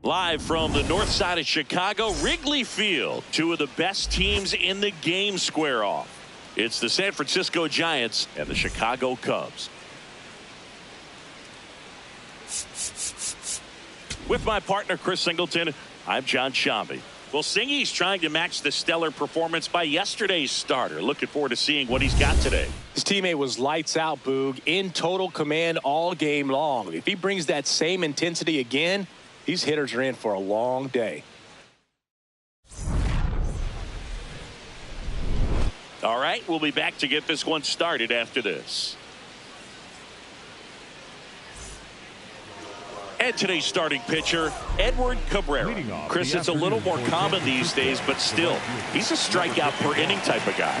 Live from the north side of Chicago, Wrigley Field. Two of the best teams in the game square off. It's the San Francisco Giants and the Chicago Cubs. With my partner, Chris Singleton, I'm John Shambi. Well, Singy's trying to match the stellar performance by yesterday's starter. Looking forward to seeing what he's got today. His teammate was lights out, Boog, in total command all game long. If he brings that same intensity again, these hitters are in for a long day. All right, we'll be back to get this one started after this. And today's starting pitcher, Edward Cabrera. Chris, it's a little more common these days, but still, he's a strikeout per inning type of guy.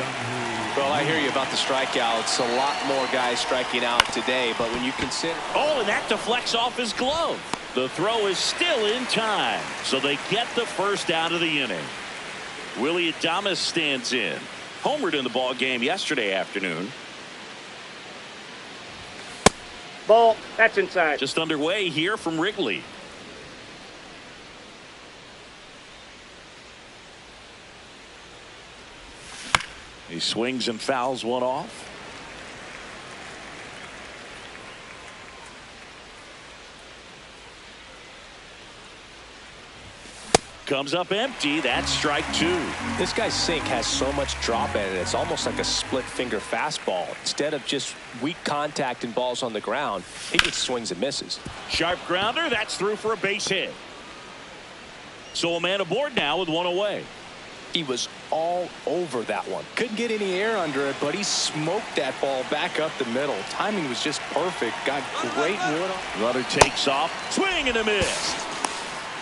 Well, I hear you about the strikeouts. A lot more guys striking out today, but when you consider... Oh, and that deflects off his glove. The throw is still in time, so they get the first out of the inning. Willie Adames stands in. Homered in the ball game yesterday afternoon. Ball, that's inside. Just underway here from Wrigley. He swings and fouls one off. Comes up empty. That's strike two. This guy's sink has so much drop in it. It's almost like a split finger fastball. Instead of just weak contact and balls on the ground, he just swings and misses. Sharp grounder. That's through for a base hit. So a man aboard now with one away. He was all over that one. Couldn't get any air under it, but he smoked that ball back up the middle. Timing was just perfect. Got great wood. Runner takes off. Swing and a miss.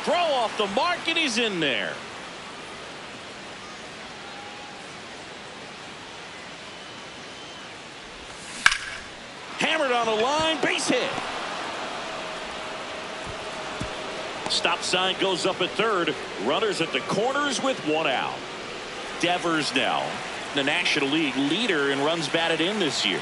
Throw off the mark, and he's in there. Hammered on a line, base hit. Stop sign goes up at third. Runners at the corners with one out. Devers now the National League leader in runs batted in this year.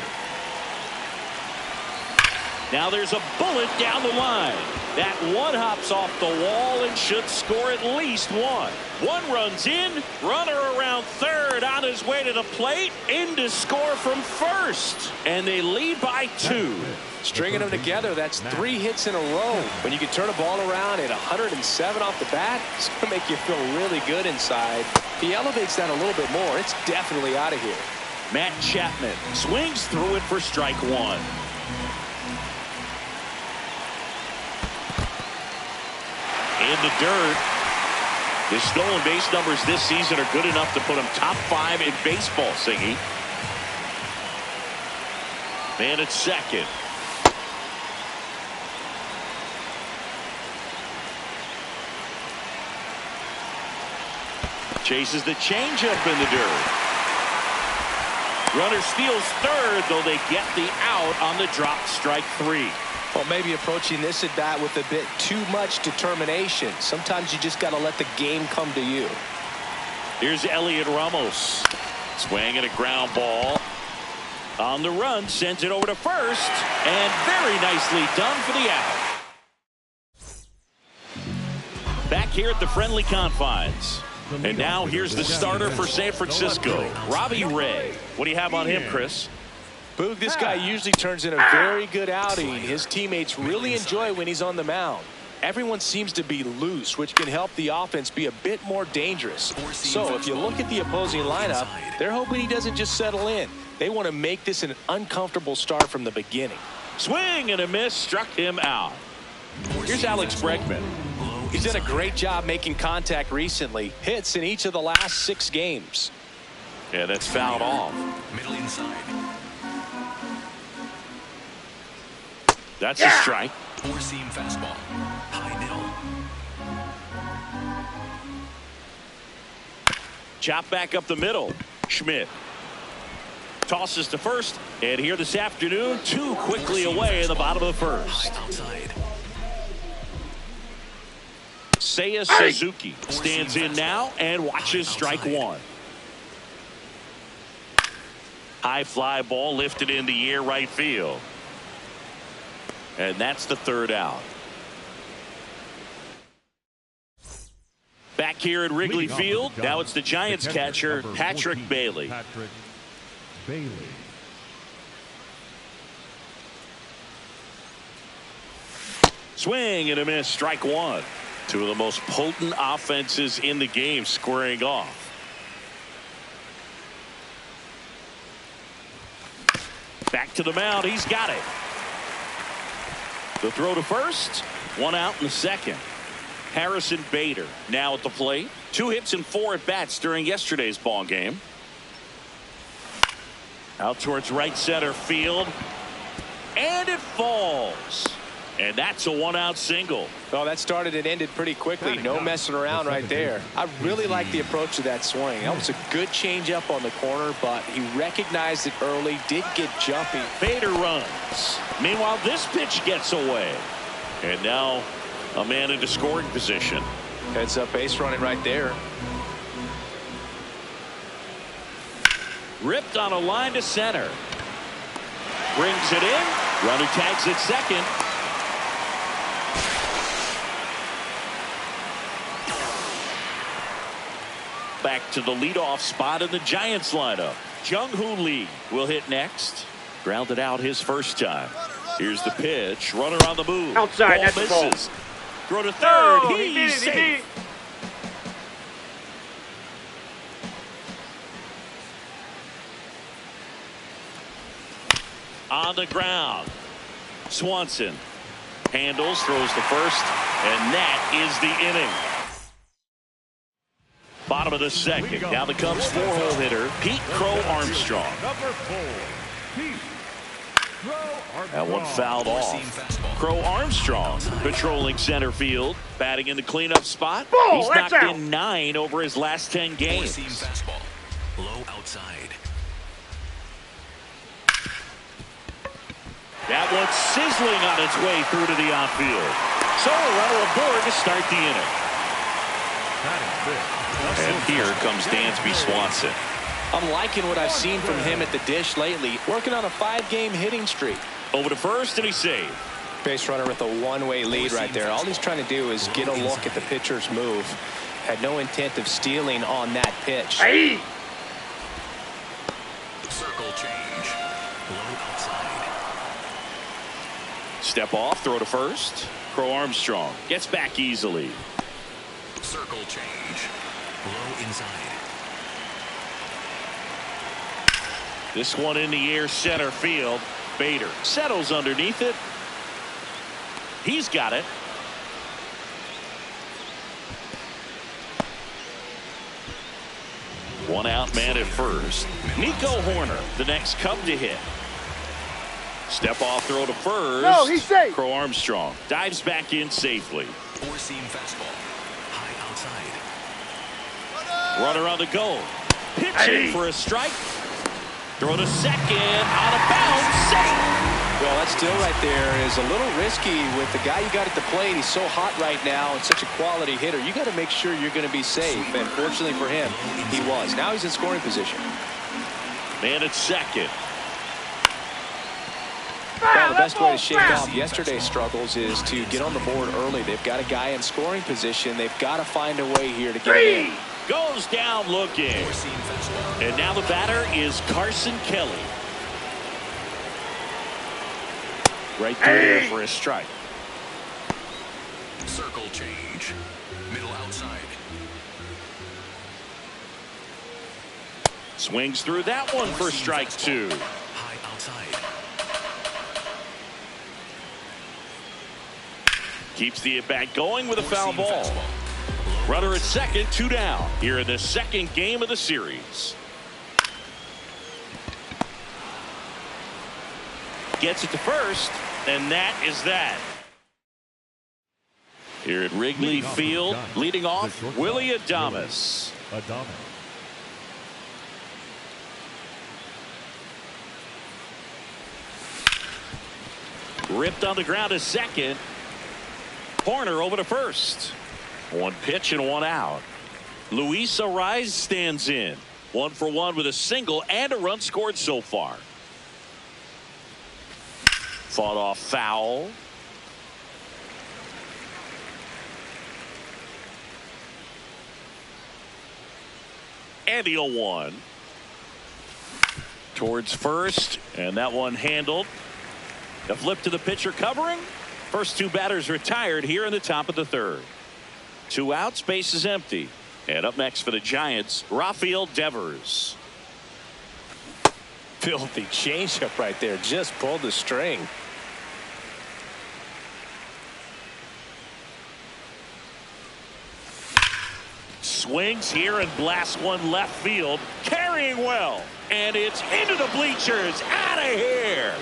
Now there's a bullet down the line. That one hops off the wall and should score at least one. One runs in. Runner around third on his way to the plate. In to score from first. And they lead by two. Stringing them together, that's 3 hits in a row. When you can turn a ball around at 107 off the bat, it's going to make you feel really good inside. If he elevates that a little bit more, it's definitely out of here. Matt Chapman swings through it for strike one. In the dirt. His stolen base numbers this season are good enough to put him top 5 in baseball, Singy. Man at second. Chases the changeup in the dirt. Runner steals third, though they get the out on the drop, strike 3. Well, maybe approaching this at bat with a bit too much determination. Sometimes you just got to let the game come to you. Here's Elliot Ramos. Swing and a ground ball. On the run, sends it over to first. And very nicely done for the out. Back here at the friendly confines. And now here's the starter for San Francisco, Robbie Ray. What do you have on him, Chris? Boog, this guy usually turns in a very good outing. His teammates really enjoy when he's on the mound. Everyone seems to be loose, which can help the offense be a bit more dangerous. So if you look at the opposing lineup, they're hoping he doesn't just settle in. They want to make this an uncomfortable start from the beginning. Swing and a miss, struck him out. Here's Alex Bregman. He's done a great job making contact recently. Hits in each of the last 6 games. Yeah, that's fouled off. Middle inside. That's a strike. Four-seam fastball. High middle. Chop back up the middle. Schmidt tosses to first, and here this afternoon, two quickly away in the bottom of the first. High outside. Seiya Suzuki stands in now and watches strike one. High fly ball lifted in the air right field. And that's the third out. Back here at Wrigley Field, now it's the Giants catcher, Patrick Bailey. Swing and a miss, strike one. Two of the most potent offenses in the game squaring off. Back to the mound, he's got it. The throw to first, one out in the second. Harrison Bader now at the plate. 2 hits and 4 at bats during yesterday's ball game. Out towards right center field. And it falls. And that's a 1-out single. Oh, that started and ended pretty quickly. No messing around right there. I really like the approach to that swing. That was a good changeup on the corner, but he recognized it early, did get jumpy. Bader runs. Meanwhile, this pitch gets away. And now a man into scoring position. Heads up base running right there. Ripped on a line to center. Brings it in. Runner tags at second. Back to the leadoff spot in the Giants lineup. Jung-Hoo Lee will hit next. Grounded out his first time. Here's the pitch. Runner on the move. Outside, Ball that's the ball. misses. Throw to third. Oh, he did He's it, he safe. did it. On the ground. Swanson handles, throws to first, and that is the inning. Bottom of the second. Now the Cubs 4-hole hitter, Pete Crow Armstrong. That one fouled off. Crow Armstrong patrolling center field, batting in the cleanup spot. Ball, He's that's knocked out. in 9 over his last 10 games. Four-seam fastball. Low outside. That one sizzling on its way through to the outfield. So a runner aboard to start the inning. And here comes Dansby Swanson. I'm liking what I've seen from him at the dish lately. Working on a 5-game hitting streak. Over to first, and he saved. Base runner with a one-way lead right there. All he's trying to do is get a look at the pitcher's move. Had no intent of stealing on that pitch. Hey! Circle change. Low outside. Step off, throw to first. Crow Armstrong gets back easily. Circle change. Low inside. This one in the air center field. Bader settles underneath it. He's got it. One out man at first. Nico Horner, the next Cub to hit. Step off throw to first. No, he's safe. Crow Armstrong dives back in safely. Four-seam fastball. High outside. Runner on the go. Pitching for a strike. Throw to second. Out of bounds. Safe. Well, that still right there is a little risky with the guy you got at the plate. He's so hot right now and such a quality hitter. You got to make sure you're going to be safe. And fortunately for him, he was. Now he's in scoring position. Man at second. Well, the best way to shake off yesterday's struggles is to get on the board early. They've got a guy in scoring position. They've got to find a way here to get him in. Goes down looking. And now the batter is Carson Kelly. Right through there for a strike. Circle change. Middle outside. Swings through that one for strike two. High outside. Keeps the at-bat going with a foul ball. Runner at second, 2 down. Here in the second game of the series. gets it to first, and that is that. Here at Wrigley Field, leading off, Willie Adames. Ripped on the ground to second. Horner over to first. One pitch and one out. Luis Arraez stands in. 1 for 1 with a single and a run scored so far. Fought off foul. And the 0-1. Towards first, and that one handled. A flip to the pitcher covering. First two batters retired here in the top of the third. 2 outs, base is empty. And up next for the Giants, Rafael Devers. Filthy changeup right there. Just pulled the string. Swings here and blasts one left field. Carrying well. And it's into the bleachers. Out of here.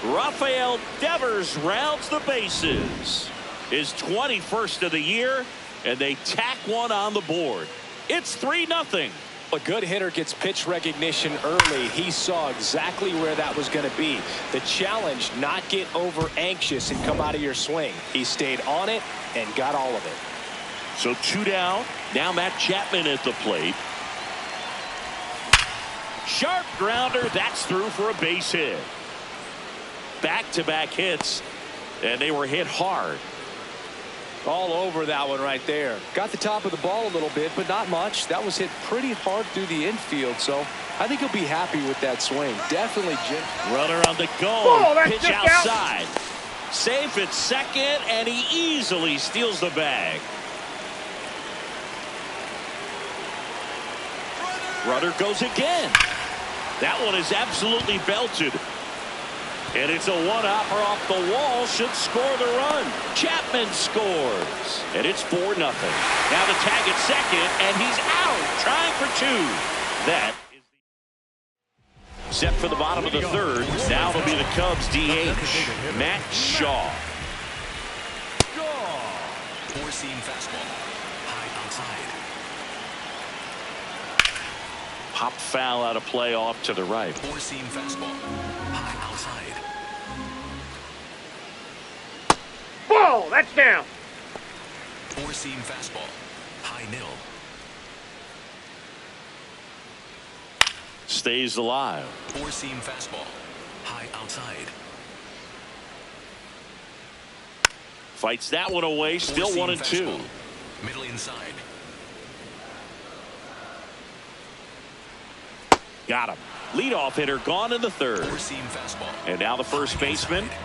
Rafael Devers rounds the bases. His 21st of the year, and they tack one on the board. It's 3-0. A good hitter gets pitch recognition early. He saw exactly where that was going to be. The challenge, not get over anxious and come out of your swing. He stayed on it and got all of it. So 2 down. Now Matt Chapman at the plate. Sharp grounder. That's through for a base hit. Back-to-back hits, and they were hit hard. All over that one right there. Got the top of the ball a little bit, but not much. That was hit pretty hard through the infield, so I think he'll be happy with that swing. Definitely. Runner on the go. Oh, pitch outside. Safe at second, and he easily steals the bag. Runner goes again. That one is absolutely belted. And it's a one-hopper off the wall. Should score the run. Chapman scores. And it's 4-0. Now the tag at second, and he's out. Trying for 2. That is set for the bottom of the third. Now it'll be the Cubs DH, Matt Shaw. Four-seam fastball. High outside. Pop foul out of play off to the right. Four-seam fastball. High outside. Ball, that's down. Four-seam fastball. High nil. Stays alive. Four-seam fastball. High outside. Fights that one away. Still 1-2. Middle inside. Got him. Leadoff hitter gone in the third. Four-seam fastball. And now the first baseman. Inside.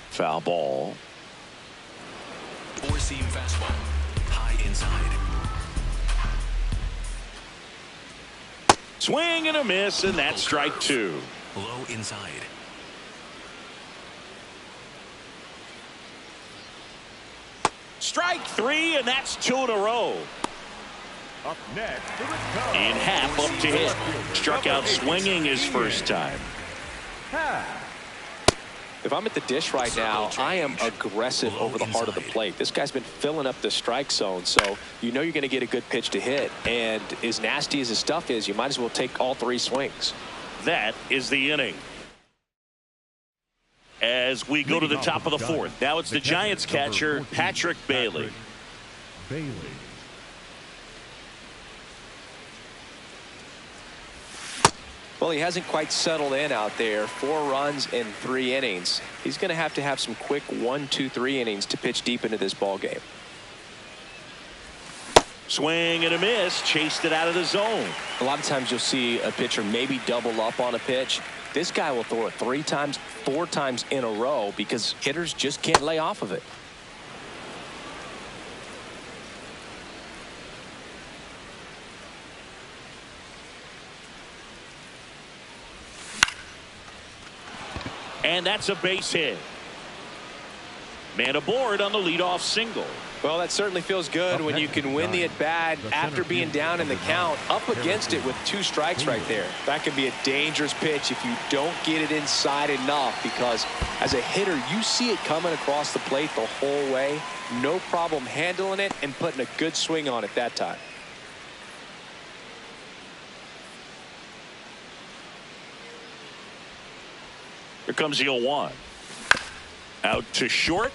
Foul ball. Four-seam fastball. High inside. Swing and a miss, and that's strike 2. Low inside. Strike 3, and that's 2 in a row. Up next, In half up to hit. Struck out swinging his first time. If I'm at the dish right now, I am aggressive over the heart of the plate. This guy's been filling up the strike zone, so you know you're going to get a good pitch to hit. And as nasty as his stuff is, you might as well take all 3 swings. That is the inning. As we go to the top of the fourth. Now it's the Giants catcher, Patrick Bailey. Well, he hasn't quite settled in out there. 4 runs in 3 innings. He's going to have some quick 1, 2, 3 innings to pitch deep into this ball game. Swing and a miss. Chased it out of the zone. A lot of times you'll see a pitcher maybe double up on a pitch. This guy will throw it 3 times, 4 times in a row because hitters just can't lay off of it. And that's a base hit. Man aboard on the leadoff single. Well, that certainly feels good when you can win the at-bat after being down in the count, up against it with 2 strikes right there. That can be a dangerous pitch if you don't get it inside enough, because as a hitter, you see it coming across the plate the whole way. No problem handling it and putting a good swing on it that time. Here comes the 0-1. Out to short.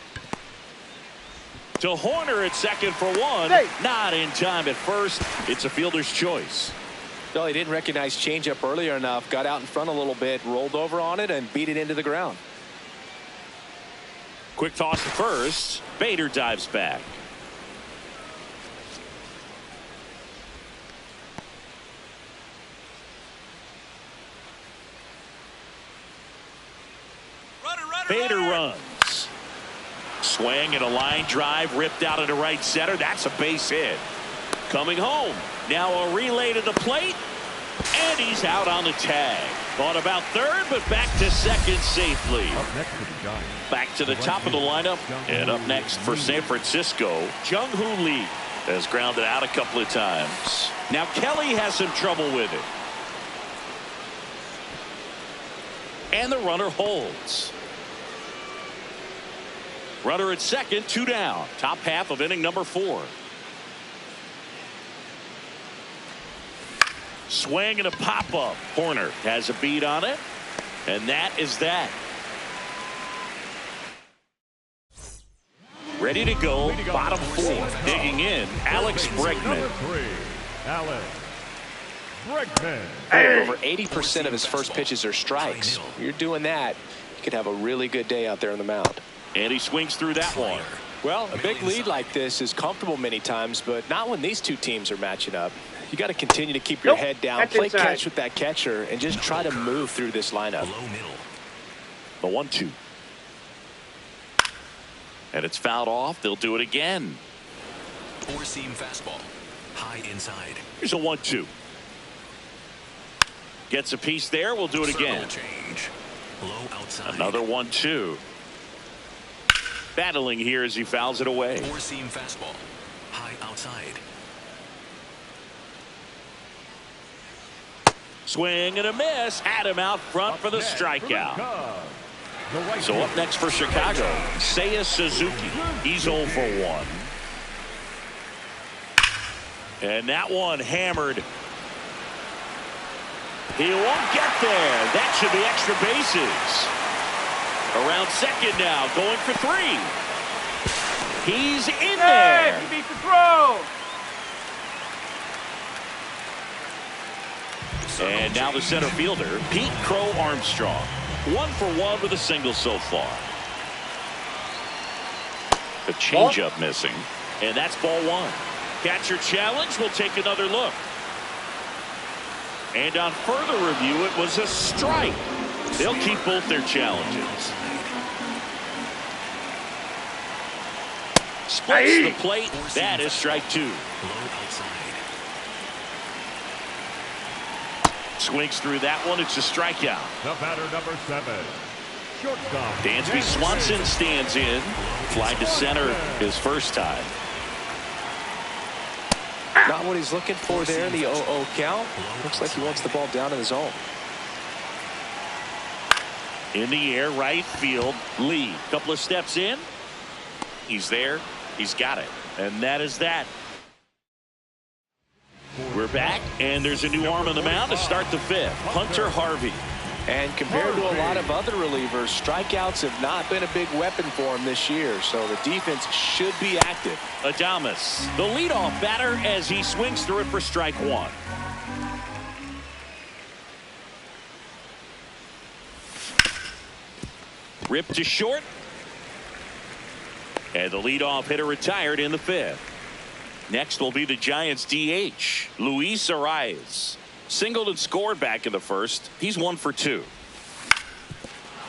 To Horner at second for 1. Hey. Not in time at first. It's a fielder's choice. Well, he didn't recognize changeup earlier enough. Got out in front a little bit, rolled over on it, and beat it into the ground. Quick toss to first. Bader dives back. Bader runs. Swing and a line drive ripped out into right center. That's a base hit. Coming home. Now a relay to the plate. And he's out on the tag. Thought about third, but back to second safely. Up next for the Giants. Back to the top of the lineup. And up next for San Francisco, Jung-Hoo Lee has grounded out a couple of times. Now Kelly has some trouble with it. And the runner holds. Runner at second, 2 down. Top half of inning number 4. Swing and a pop-up. Horner has a beat on it. And that is that. Ready to go, bottom 4. Digging in, Alex Bregman. Number 3, Alex Bregman. Over 80% of his first pitches are strikes. You're doing that, you could have a really good day out there on the mound. And he swings through that one. Well, a big lead like this is comfortable many times, but not when these 2 teams are matching up. You got to continue to keep your head down, play catch with that catcher, and just try to move through this lineup. Low middle. The 1-2. And it's fouled off. They'll do it again. 4-seam fastball. High inside. Here's a 1-2. Gets a piece there. We'll do it again. Change. Low outside. Another 1-2. Battling here as he fouls it away. 4-seam fastball. High outside. Swing and a miss. Had him out front for the strikeout. So up next for Chicago, Seiya Suzuki. He's 0 for 1. And that one hammered. He won't get there. That should be extra bases. Around second now, going for 3. He's in there. He beat the throw. And now the center fielder, Pete Crow Armstrong. 1 for 1 with a single so far. The changeup missing. And that's ball 1. Catcher challenge. We'll take another look. And on further review, it was a strike. They'll keep both their challenges. Splits the plate. That is strike 2. Low outside. Swings through that one. It's a strikeout. The batter, number 7, shortstop Dansby Swanson stands in. Fly to center his first time. Not what he's looking for there in the 0-0 count. Looks like he wants the ball down in the zone. In the air, right field. Lee, couple of steps in. He's there. He's got it. And that is that. We're back, and there's a new arm on the mound to start the 5th. Hunter Harvey. And compared to a lot of other relievers, strikeouts have not been a big weapon for him this year, so the defense should be active. Adames, the leadoff batter, as he swings through it for strike 1. Ripped to short. And the leadoff hitter retired in the 5th. Next will be the Giants DH, Luis Arias. Singled and scored back in the 1st. He's 1 for 2.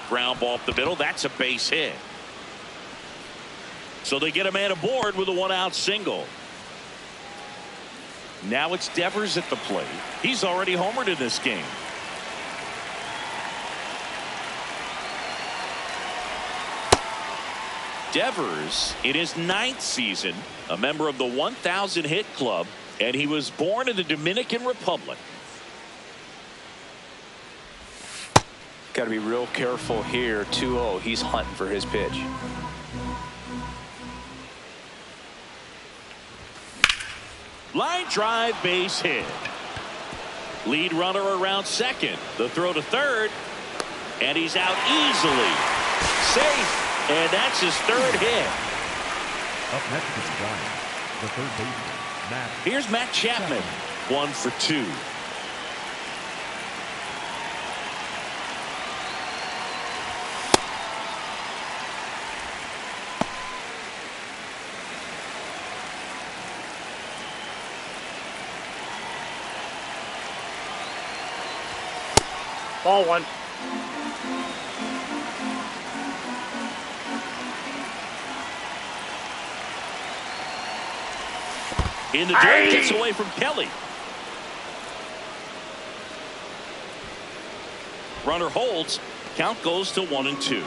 Ground ball up the middle. That's a base hit. So they get a man aboard with a 1-out single. Now it's Devers at the plate. He's already homered in this game. Devers in his 9th season, a member of the 1,000 hit club, and he was born in the Dominican Republic. Got to be real careful here. 2-0. He's hunting for his pitch. Line drive, base hit. Lead runner around second. The throw to third, and he's out easily. Safe, and that's his 3rd hit. Up next is the Giants, the third baseman, Matt. Here's Matt Chapman, 1 for 2. Ball 1. In the dirt, gets away from Kelly. Runner holds. Count goes to 1-2.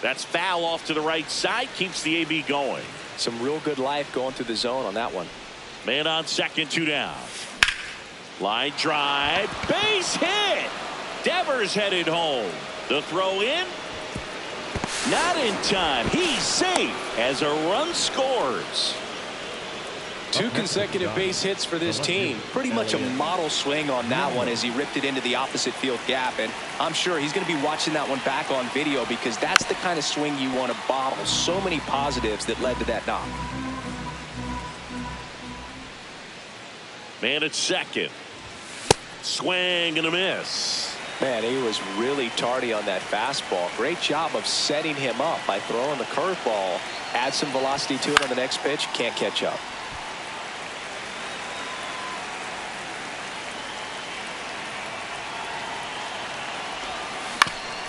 That's foul off to the right side. Keeps the AB going. Some real good life going through the zone on that one. Man on second, 2 down. Line drive, base hit. Devers headed home. The throw in, not in time. He's safe as a run scores. 2 consecutive base hits for this team. Pretty much a model swing on that one as he ripped it into the opposite field gap. And I'm sure he's going to be watching that one back on video because that's the kind of swing you want to bottle. So many positives that led to that knock. Man at second. Swing and a miss. Man, he was really tardy on that fastball. Great job of setting him up by throwing the curveball. Add some velocity to it on the next pitch. Can't catch up.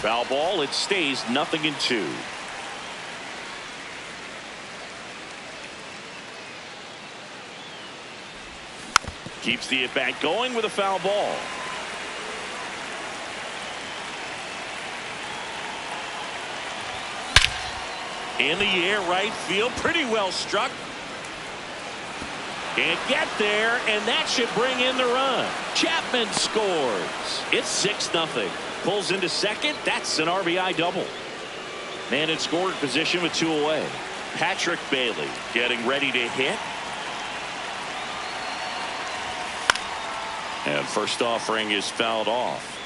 Foul ball. It stays 0-2. Keeps the at-bat going with a foul ball. In the air, right field, pretty well struck. Can't get there, and that should bring in the run. Chapman scores. It's 6-0. Pulls into second. That's an RBI double. Man in scoring position with 2 away. Patrick Bailey getting ready to hit. And first offering is fouled off.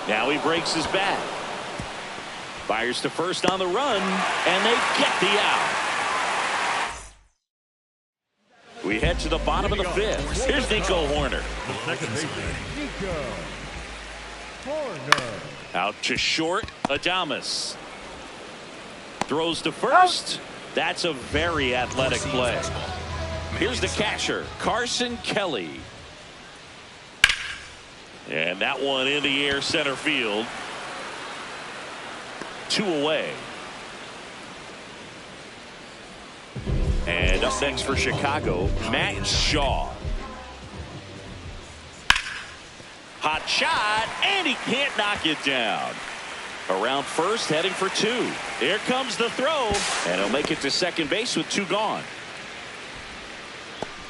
Now he breaks his bat. Fires to first on the run, and they get the out. We head to the bottom of the 5th. Here's Nico Horner. The second baseman, Nico Horner. Out to short, Adames. Throws to first. That's a very athletic play. Here's the catcher, Carson Kelly. And that one in the air, center field. 2 away. And up next for Chicago, Matt Shaw. Hot shot, and he can't knock it down. Around first, heading for 2. Here comes the throw, and he'll make it to second base with 2 gone.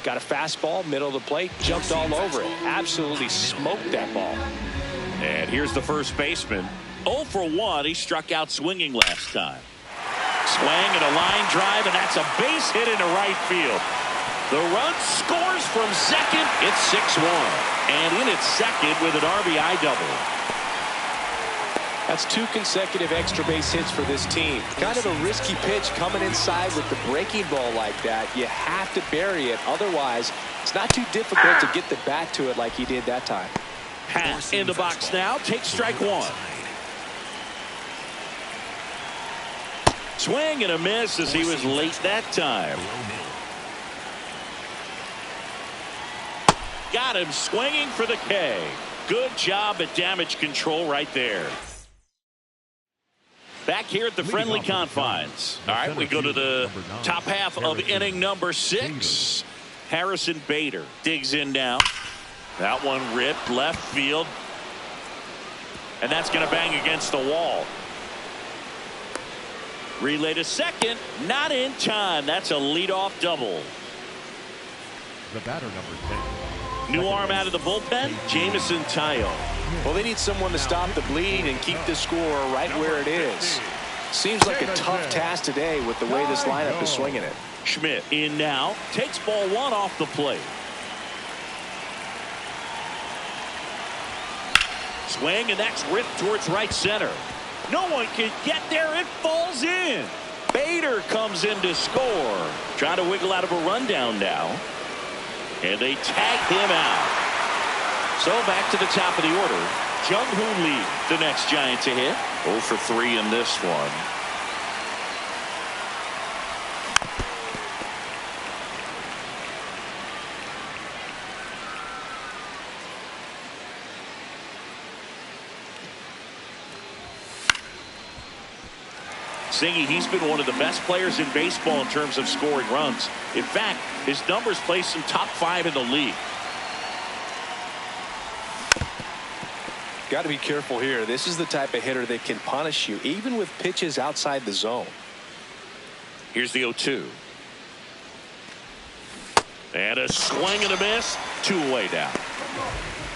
Got a fastball, middle of the plate, jumped all over it. Absolutely smoked that ball. And here's the first baseman. 0 for 1. He struck out swinging last time. Swing and a line drive, and that's a base hit into right field. The run scores from second. It's 6-1. And in at second with an RBI double. That's 2 consecutive extra base hits for this team. Kind of a risky pitch coming inside with the breaking ball like that. You have to bury it. Otherwise, it's not too difficult to get the bat to it like he did that time. Pat in the box now. Takes strike 1. Swing and a miss as he was late that time. Got him swinging for the K. Good job at damage control right there. Back here at the friendly confines. All right, we go to the top half of inning number 6. Harrison Bader digs in now. That one ripped left field. And that's going to bang against the wall. Relay to second. Not in time. That's a leadoff double. The batter, number 10. New arm out of the bullpen, Jamison Tayo. Well, they need someone to stop the bleeding and keep the score right where it is. Seems like a tough task today with the way this lineup is swinging it. Schmidt in now, takes ball 1 off the plate. Swing, and that's ripped towards right center. No one can get there. It falls in. Bader comes in to score. Trying to wiggle out of a rundown now. And they tag him out. So back to the top of the order. Jung-Hoo Lee, the next Giant to hit. 0 for 3 in this one. Singy, he's been one of the best players in baseball in terms of scoring runs. In fact, his numbers place him top 5 in the league. Got to be careful here. This is the type of hitter that can punish you even with pitches outside the zone. Here's the 0-2. And a swing and a miss. 2 away down.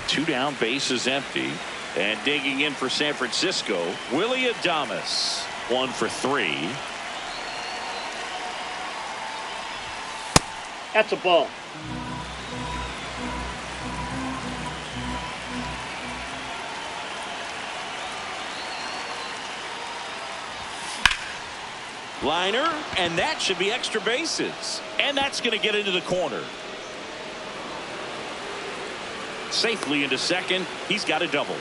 2 down, base is empty. And digging in for San Francisco, Willie Adames. 1 for 3. That's a ball. Liner, and that should be extra bases. And that's going to get into the corner. Safely into second. He's got a double.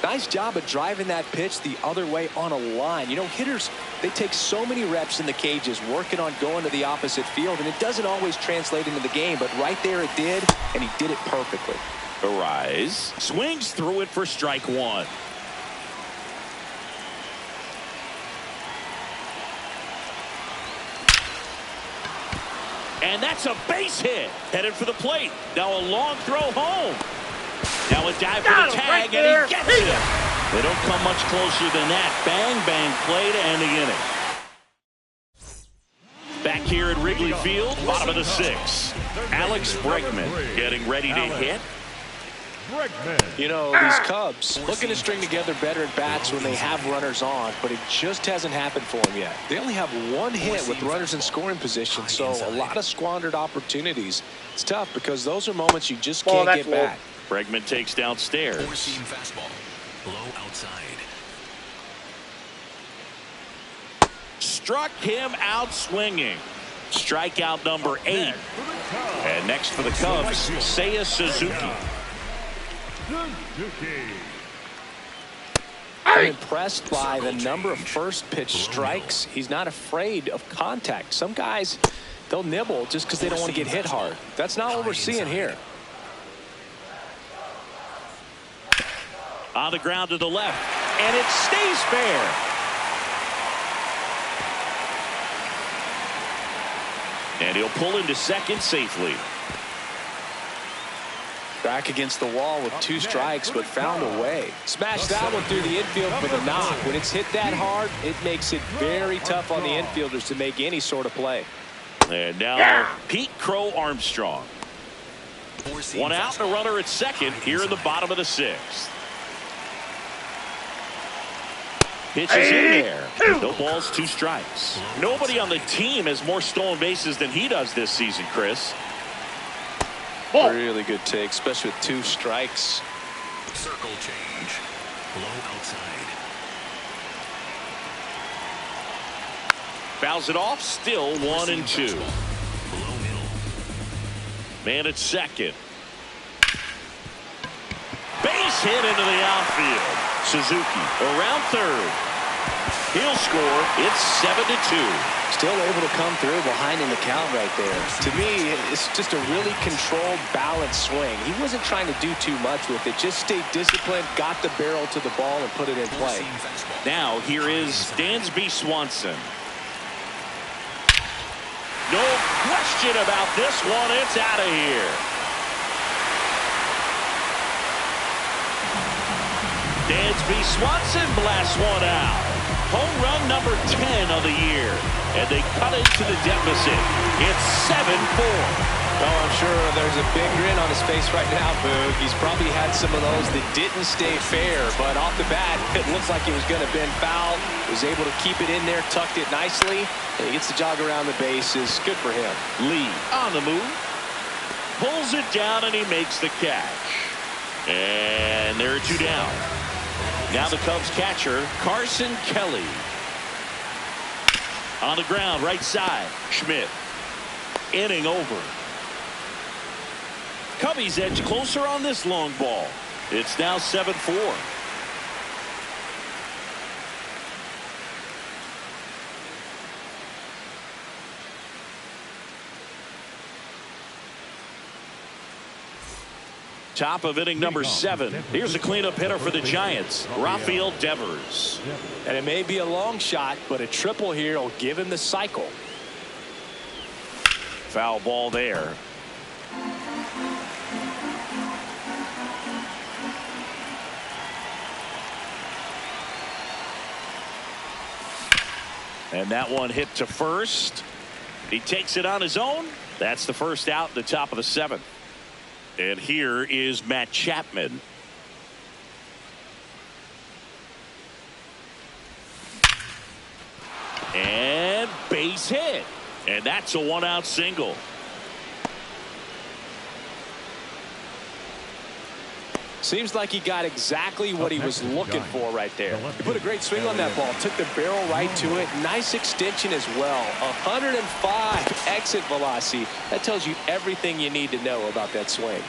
Nice job of driving that pitch the other way on a line. You know, hitters, they take so many reps in the cages working on going to the opposite field, and it doesn't always translate into the game, but right there it did, and he did it perfectly. Arise, swings through it for strike 1. And that's a base hit. Headed for the plate. Now a long throw home. Now a dive for the tag, and he gets it. They don't come much closer than that. Bang, bang play to end the inning. Back here at Wrigley Field, bottom of the 6th. Alex Bregman getting ready to hit. You know, these Cubs looking to string together better at bats when they have runners on, but it just hasn't happened for them yet. They only have 1 hit with runners in scoring position, so a lot of squandered opportunities. It's tough because those are moments you just can't get back. Bregman takes downstairs. 4-seam fastball. Low outside. Struck him out swinging. Strikeout number 8. And next for the Cubs, Seiya Suzuki. I'm impressed by the number of first pitch strikes. He's not afraid of contact. Some guys, they'll nibble just because they don't want to get hit hard. That's not what we're seeing here. On the ground to the left, and it stays fair. And he'll pull into second safely. Back against the wall with 2 strikes, but found a way. Smashed that one through the infield for the knock. When it's hit that hard, it makes it very tough on the infielders to make any sort of play. And now Pete Crow Armstrong. 1 out and a runner at second here in the bottom of the 6th. Pitches in there. No balls, 2 strikes. Nobody on the team has more stolen bases than he does this season, Chris. Really good take, especially with 2 strikes. Circle change. Low outside. Fouls it off. Still 1-2. Below middle. Man at second. Base hit into the outfield. Suzuki around third. He'll score. It's 7-2. Still able to come through behind in the count right there. To me, it's just a really controlled, balanced swing. He wasn't trying to do too much with it. Just stayed disciplined, got the barrel to the ball, and put it in play. Now here is Dansby Swanson. No question about this one. It's out of here. Dansby Swanson blasts one out. Home run number 10 of the year. And they cut into the deficit. It's 7-4. Oh, I'm sure there's a big grin on his face right now, Boog. He's probably had some of those that didn't stay fair, but off the bat, it looks like it was going to bend foul. Was able to keep it in there, tucked it nicely, and he gets the jog around the bases. Good for him. Lee on the move. Pulls it down, and he makes the catch. And there are 2 down. Now the Cubs catcher, Carson Kelly. On the ground, right side. Schmidt. Inning over. Cubbies edge closer on this long ball. It's now 7-4. Top of inning number 7. Here's a cleanup hitter for the Giants, Rafael Devers. And it may be a long shot, but a triple here will give him the cycle. Foul ball there. And that one hit to first. He takes it on his own. That's the first out, the top of the 7th. And here is Matt Chapman. And base hit. And that's a 1-out single. Seems like he got exactly what he was looking for right there. He put a great swing on that ball. Took the barrel right to it. Nice extension as well. 105 exit velocity. That tells you everything you need to know about that swing.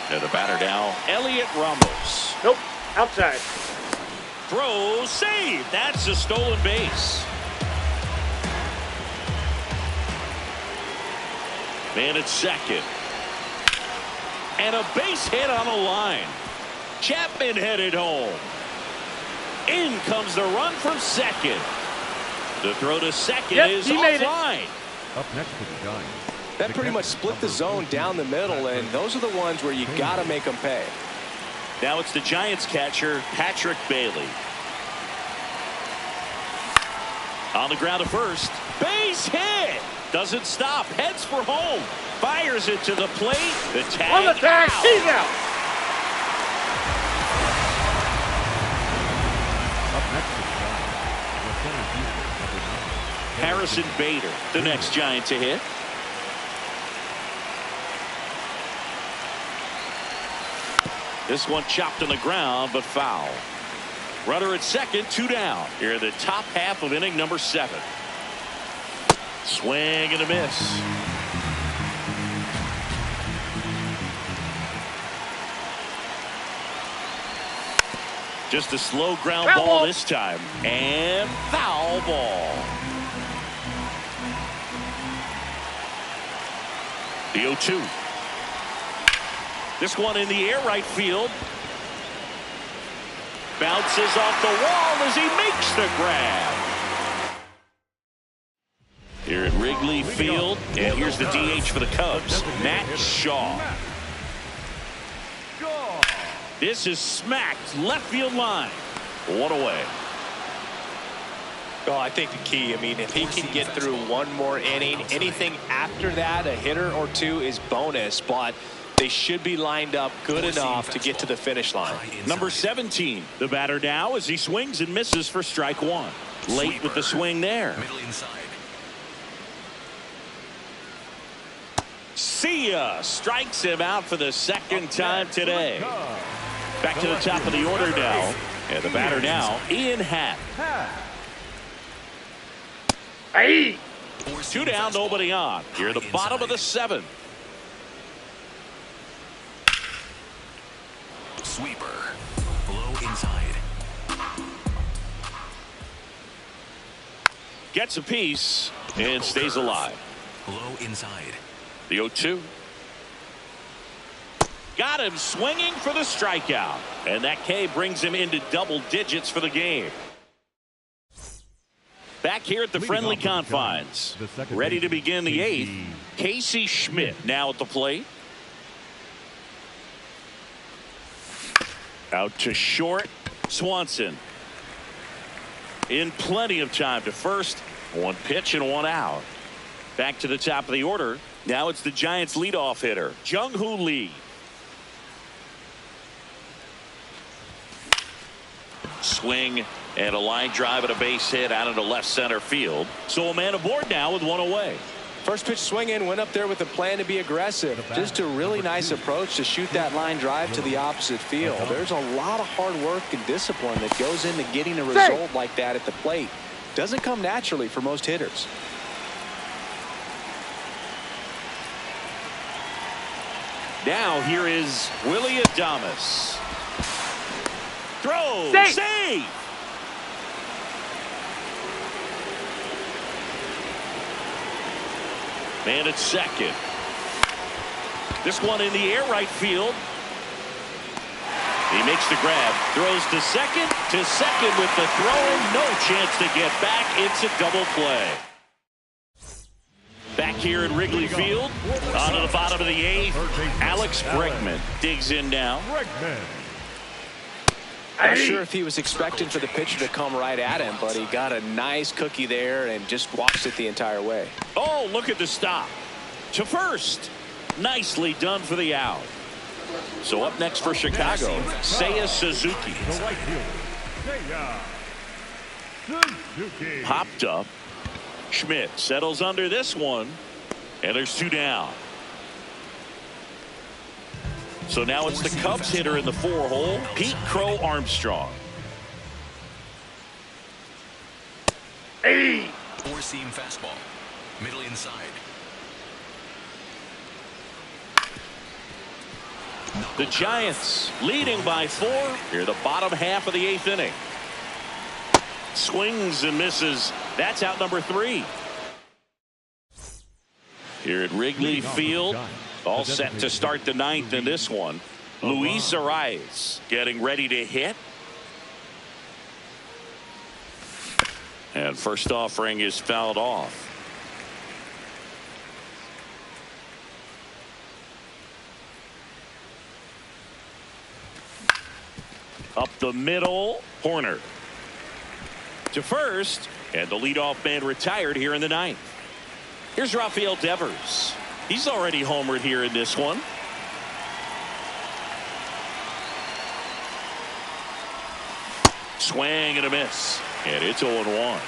And the batter now, Elliot Ramos. Nope. Outside. Throw, save. That's a stolen base. Man at second. And a base hit on the line. Chapman headed home. In comes the run from second. The throw to second is offline. Up next for the Giants. That pretty much split the zone down the middle, and those are the ones where you got to make them pay. Now it's the Giants catcher, Patrick Bailey. On the ground to first. Base hit. Doesn't stop. Heads for home. Fires it to the plate. The tag. On the tag. Out. He's out. Up next for the Giants. The center fielder, number 9. Harrison Bader, the next Giant to hit. This one chopped on the ground, but foul. Runner at second, 2 down. Here in the top half of inning number 7. Swing and a miss. Just a slow ground ball this time. And foul ball. The 0-2. This one in the air right field. Bounces off the wall as he makes the grab. Here at Wrigley Field, and here's the DH for the Cubs, Matt Shaw. This is smacked left field line. One away. Oh, I think the key, I mean, if he can get through one more inning, anything after that, a hitter or 2 is bonus, but they should be lined up good enough to get to the finish line. Number 17, the batter now as he swings and misses for strike 1. Late with the swing there. Middle inside. See ya. Strikes him out for the second time today. Back to the top of the order now. And the batter now, Ian Happ. Hey. 2 down, nobody on. Here at the bottom of the 7th. Sweeper. Low inside. Gets a piece and stays alive. Low inside. The 0-2. Got him swinging for the strikeout. And that K brings him into double digits for the game. Back here at the friendly confines. Ready to begin the 8th. Casey Schmidt now at the plate. Out to short. Swanson. In plenty of time to first. One pitch and one out. Back to the top of the order. Now it's the Giants leadoff hitter, Jung-Hoo Lee. Swing and a line drive and a base hit out into left center field. So a man aboard now with one away. First pitch swing in, went up there with a plan to be aggressive. Just a really nice approach to shoot that line drive to the opposite field. There's a lot of hard work and discipline that goes into getting a result like that at the plate. Doesn't come naturally for most hitters. Now here is Willie Adames. Throw. Save. Man at second. This one in the air right field. He makes the grab. Throws to second with the throw. No chance to get back. It's a double play. Back here at Wrigley Field. On to the bottom of the 8th. Alex Bregman digs in now. Not sure if he was expecting for the pitcher to come right at him, but he got a nice cookie there and just watched it the entire way. Oh, look at the stop. To first. Nicely done for the out. So up next for Chicago, Seiya Suzuki. Popped up. Schmidt settles under this one. And there's 2 down. So now it's the Cubs hitter in the 4-hole, Pete Crow Armstrong. Four-seam fastball. Middle inside. The Giants leading by 4 here the bottom half of the 8th inning. Swings and misses. That's out number 3. Here at Wrigley Field, all set to start the 9th in this one. Luis Arias getting ready to hit. And first offering is fouled off. Up the middle, Horner. To first, and the leadoff man retired here in the 9th. Here's Rafael Devers. He's already homered here in this one. Swing and a miss. And it's 0-1.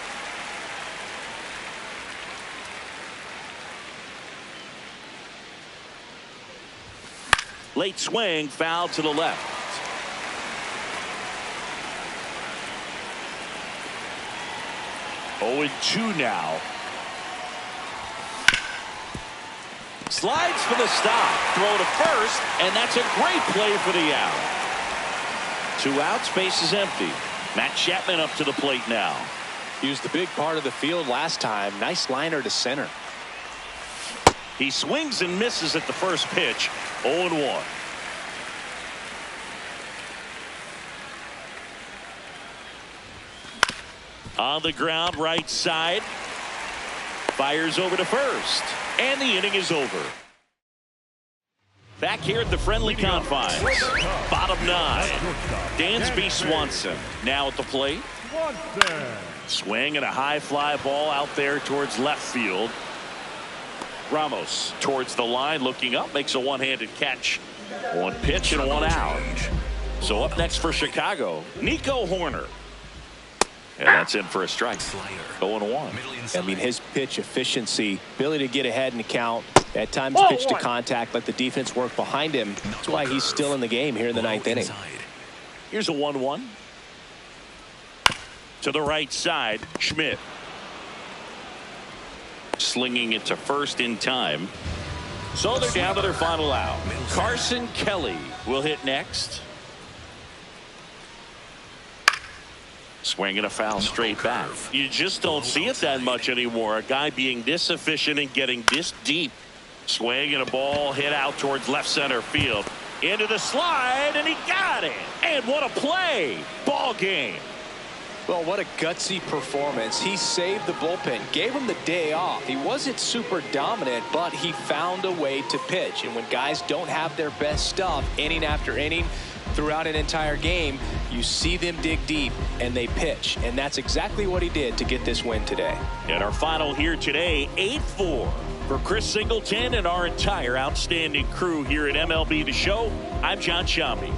Late swing, foul to the left. Oh, 2 now. Slides for the stop. Throw to first, and that's a great play for the out. 2 outs, base is empty. Matt Chapman up to the plate now. Used the big part of the field last time. Nice liner to center. He swings and misses at the first pitch. 0-1. On the ground, right side. Fires over to first. And the inning is over. Back here at the friendly confines. Bottom 9. Dansby Swanson now at the plate. Swing and a high fly ball out there towards left field. Ramos towards the line, looking up, makes a one-handed catch. 1 pitch and 1 out. So up next for Chicago, Nico Horner. And that's in for a strike. 0-1. I mean, his pitch efficiency, ability to get ahead in the count, at times pitch to contact, let the defense work behind him. That's why he's still in the game here in the 9th inning. Here's a 1-1. To the right side, Schmidt. Slinging it to first in time. So they're down to their final out. Carson Kelly will hit next. Swinging a foul straight back. You just don't see it that much anymore. A guy being this efficient and getting this deep. Swinging a ball hit out towards left center field. Into the slide, and he got it. And what a play. Ball game. Well, what a gutsy performance. He saved the bullpen, gave him the day off. He wasn't super dominant, but he found a way to pitch. And when guys don't have their best stuff inning after inning throughout an entire game, you see them dig deep and they pitch. And that's exactly what he did to get this win today. And our final here today, 8-4. For Chris Singleton and our entire outstanding crew here at MLB The Show, I'm John Shambi.